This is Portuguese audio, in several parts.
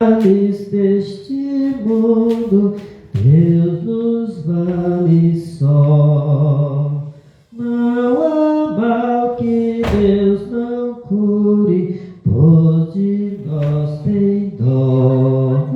males deste mundo, Deus nos vale só. Não há mal que Deus não cure, pois de nós tem dó.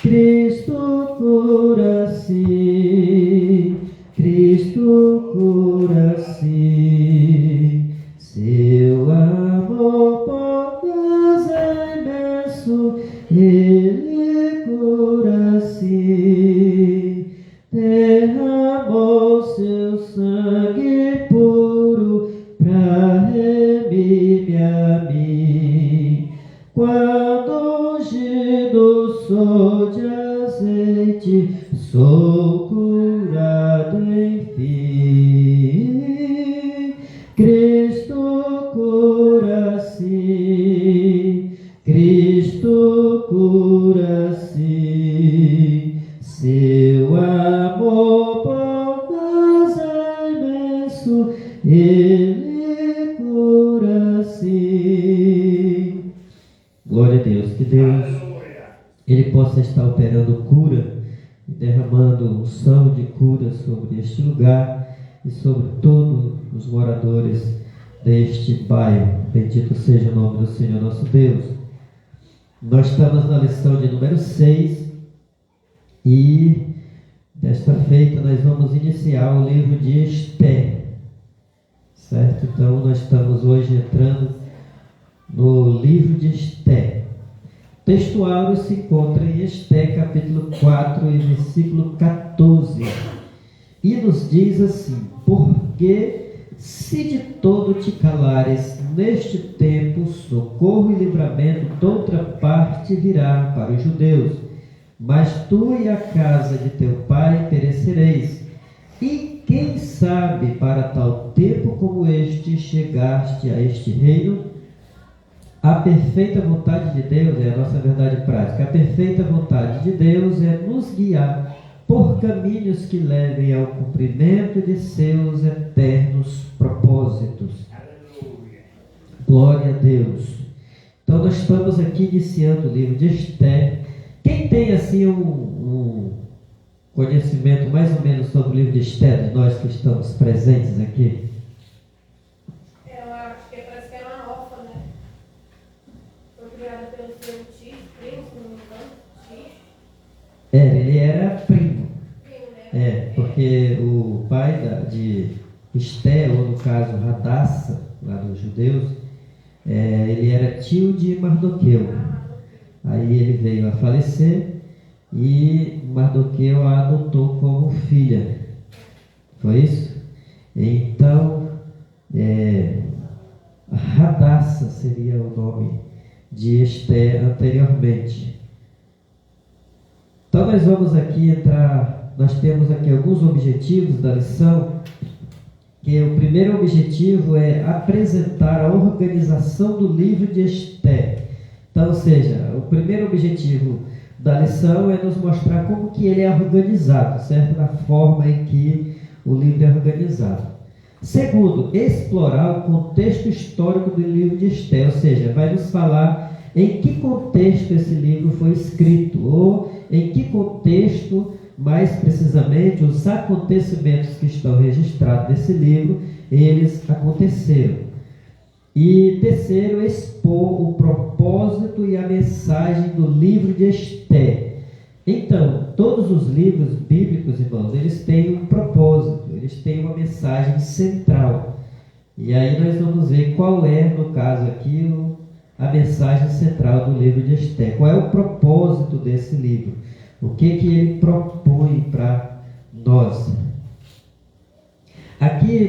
Cristo cura sim, Cristo cura sim, seu amor por nós é imenso, Ele cura sim, derramou seu sangue puro pra remir-me a mim. Quando ungido sou de azeite, sou curado enfim. Cristo cura sim, Cristo cura sim, seu amor por nós é imenso, Ele cura sim. Glória a Deus, que Deus Ele possa estar operando cura e derramando unção de cura sobre este lugar e sobre todos os moradores deste bairro. Bendito seja o nome do Senhor nosso Deus. Nós estamos na lição de número 6 e desta feita nós vamos iniciar o livro de Esther, certo? Então nós estamos hoje entrando no livro de Esther. O textuário se encontra em Esther capítulo 4 e versículo 14 e nos diz assim: porque se de todo te calares, neste tempo socorro e livramento de outra parte virá para os judeus, mas tu e a casa de teu pai perecereis. E quem sabe para tal tempo como este chegaste a este reino? A perfeita vontade de Deus é a nossa verdade prática. A perfeita vontade de Deus é nos guiar por caminhos que levem ao cumprimento de seus eternos propósitos. Aleluia. Glória a Deus. Então nós estamos aqui iniciando o livro de Esther. Quem tem assim um conhecimento mais ou menos sobre o livro de Esther, de nós que estamos presentes aqui? Eu acho que parece que era uma órfã, né? Foi criada pelo seu tio, primo, se não me engano. Ele era primo. Né? Porque o pai de Esther, ou no caso Hadassah, lá dos judeus, ele era tio de Mardoqueu. Aí ele veio a falecer e Mardoqueu a adotou como filha. Foi isso? Então, Hadassah seria o nome de Esther anteriormente. Então nós vamos aqui entrar, nós temos aqui alguns objetivos da lição, que o primeiro objetivo é apresentar a organização do livro de Esther. Então, ou seja, o primeiro objetivo da lição é nos mostrar como que ele é organizado, certo? Da forma em que o livro é organizado. Segundo, explorar o contexto histórico do livro de Esther, ou seja, vai nos falar em que contexto esse livro foi escrito, ou em que contexto, mais precisamente, os acontecimentos que estão registrados nesse livro, eles aconteceram. E terceiro, expor o propósito e a mensagem do livro de Esther. Então, todos os livros bíblicos, irmãos, eles têm um propósito, eles têm uma mensagem central. E aí nós vamos ver qual é, no caso aqui, a mensagem central do livro de Esther. Qual é o propósito desse livro? O que ele propõe para nós? Aqui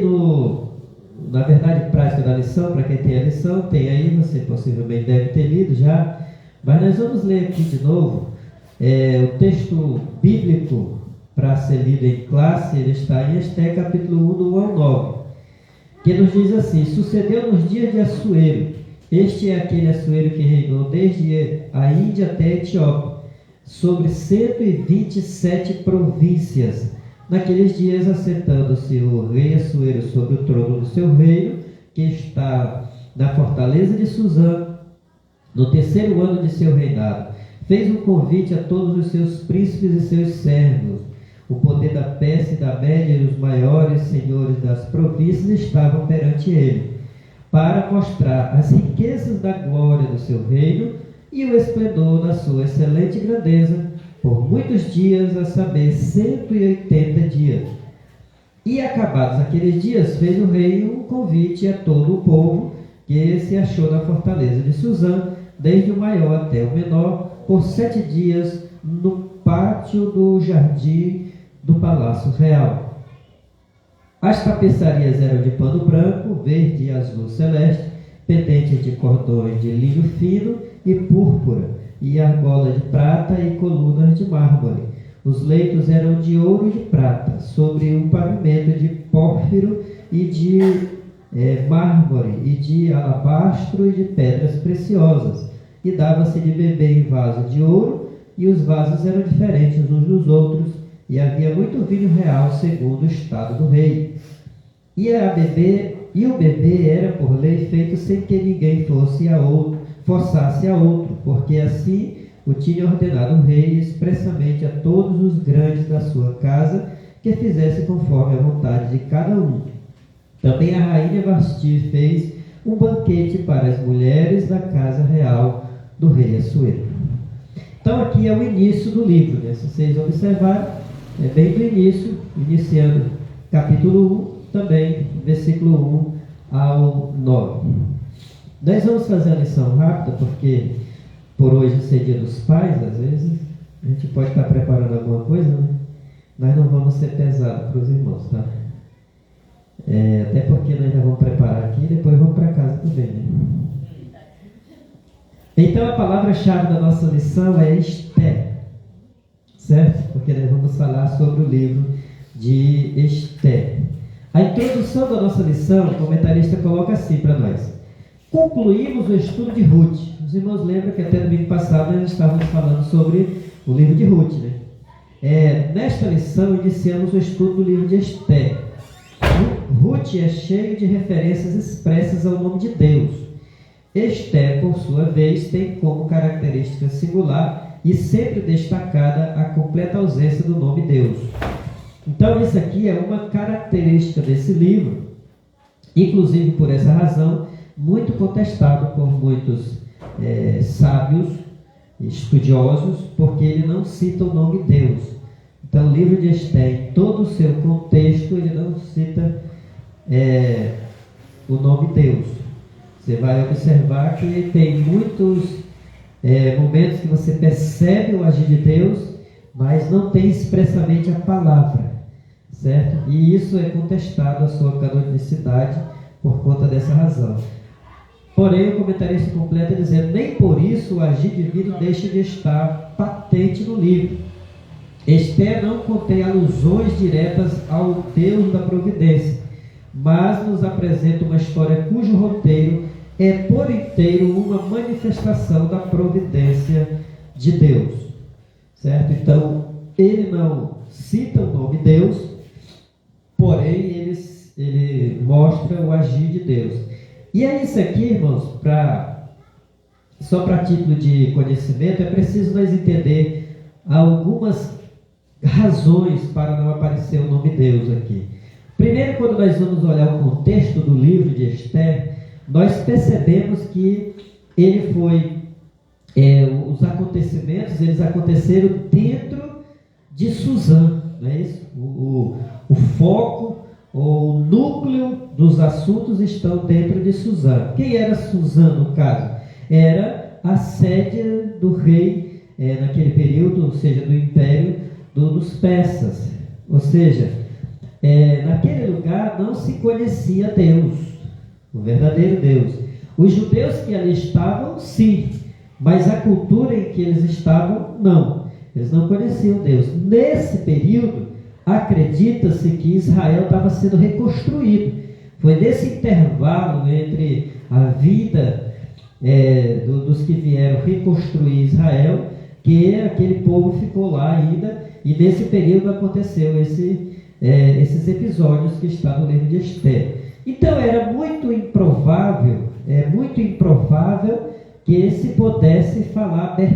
na verdade prática da lição, para quem tem a lição, tem aí, você possivelmente deve ter lido já, mas nós vamos ler aqui de novo o texto bíblico para ser lido em classe. Ele está em Esther capítulo 1, do 1 ao 9, que nos diz assim: sucedeu nos dias de Assuero, este é aquele Assuero que reinou desde a Índia até a Etiópia, sobre 127 províncias. Naqueles dias, assentando-se o rei Assuero sobre o trono do seu reino, que está na fortaleza de Suzã, no terceiro ano de seu reinado, fez um convite a todos os seus príncipes e seus servos. O poder da Pérsia e da Média e os maiores senhores das províncias estavam perante ele, para mostrar as riquezas da glória do seu reino e o esplendor da sua excelente grandeza, por muitos dias, a saber, 180 dias. E acabados aqueles dias, fez o rei um convite a todo o povo que se achou na fortaleza de Suzã, desde o maior até o menor, por 7 dias, no pátio do jardim do Palácio Real. As tapeçarias eram de pano branco, verde e azul celeste, pendentes de cordões de linho fino e púrpura, e argola de prata e colunas de mármore. Os leitos eram de ouro e de prata, sobre um pavimento de pórfiro e de mármore, e de alabastro e de pedras preciosas. E dava-se de beber em vaso de ouro, e os vasos eram diferentes uns dos outros, e havia muito vinho real, segundo o estado do rei. E o bebê era por lei feito sem que ninguém forçasse a outro, porque assim o tinha ordenado o rei expressamente a todos os grandes da sua casa, que fizesse conforme a vontade de cada um. Também a rainha Vasti fez um banquete para as mulheres da casa real do rei Assuero. Então aqui é o início do livro, né? Se vocês observarem, é bem do início, iniciando capítulo 1, também versículo 1 ao 9. Nós vamos fazer a lição rápida, porque por hoje ser dia dos pais, às vezes a gente pode estar preparando alguma coisa, né? Nós não vamos ser pesados para os irmãos, tá? Até porque nós já vamos preparar aqui e depois vamos para casa também, né? Então a palavra-chave da nossa lição é Esther, certo? Porque nós vamos falar sobre o livro de Esther. A introdução da nossa lição, o comentarista coloca assim para nós: concluímos o estudo de Ruth. Os irmãos lembram que até domingo passado nós estávamos falando sobre o livro de Ruth, né? Nesta lição iniciamos o estudo do livro de Esther. Ruth é cheio de referências expressas ao nome de Deus. Esther, por sua vez, tem como característica singular e sempre destacada a completa ausência do nome Deus. Então isso aqui é uma característica desse livro, inclusive por essa razão, muito contestado por muitos sábios, estudiosos, porque ele não cita o nome Deus. Então o livro de Esther, em todo o seu contexto, ele não cita o nome Deus. Você vai observar que tem muitos momentos que você percebe o agir de Deus, mas não tem expressamente a palavra, certo? E isso é contestado, a sua canonicidade, por conta dessa razão. Porém, o comentarista completa dizendo: nem por isso o agir divino deixa de estar patente no livro. Esther não contém alusões diretas ao Deus da providência, mas nos apresenta uma história cujo roteiro é por inteiro uma manifestação da providência de Deus, certo? Então, ele não cita o nome Deus, porém ele mostra o agir de Deus. E é isso aqui, irmãos, só para título de conhecimento, é preciso nós entender algumas razões para não aparecer o nome Deus aqui. Primeiro, quando nós vamos olhar o contexto do livro de Esther, nós percebemos que ele foi, os acontecimentos, eles aconteceram dentro de Suzã, não é isso? O foco, o núcleo dos assuntos estão dentro de Suzã. Quem era Suzã, no caso? Era a sede do rei naquele período, ou seja, do império dos persas. Ou seja, naquele lugar não se conhecia Deus, o verdadeiro Deus. Os judeus que ali estavam, sim, mas a cultura em que eles estavam, não. Eles não conheciam Deus. Nesse período, acredita-se que Israel estava sendo reconstruído. Foi nesse intervalo entre a vida dos que vieram reconstruir Israel, que aquele povo ficou lá ainda, e nesse período aconteceu esses episódios que estão no livro de Esther. Então era muito improvável que se pudesse falar abertamente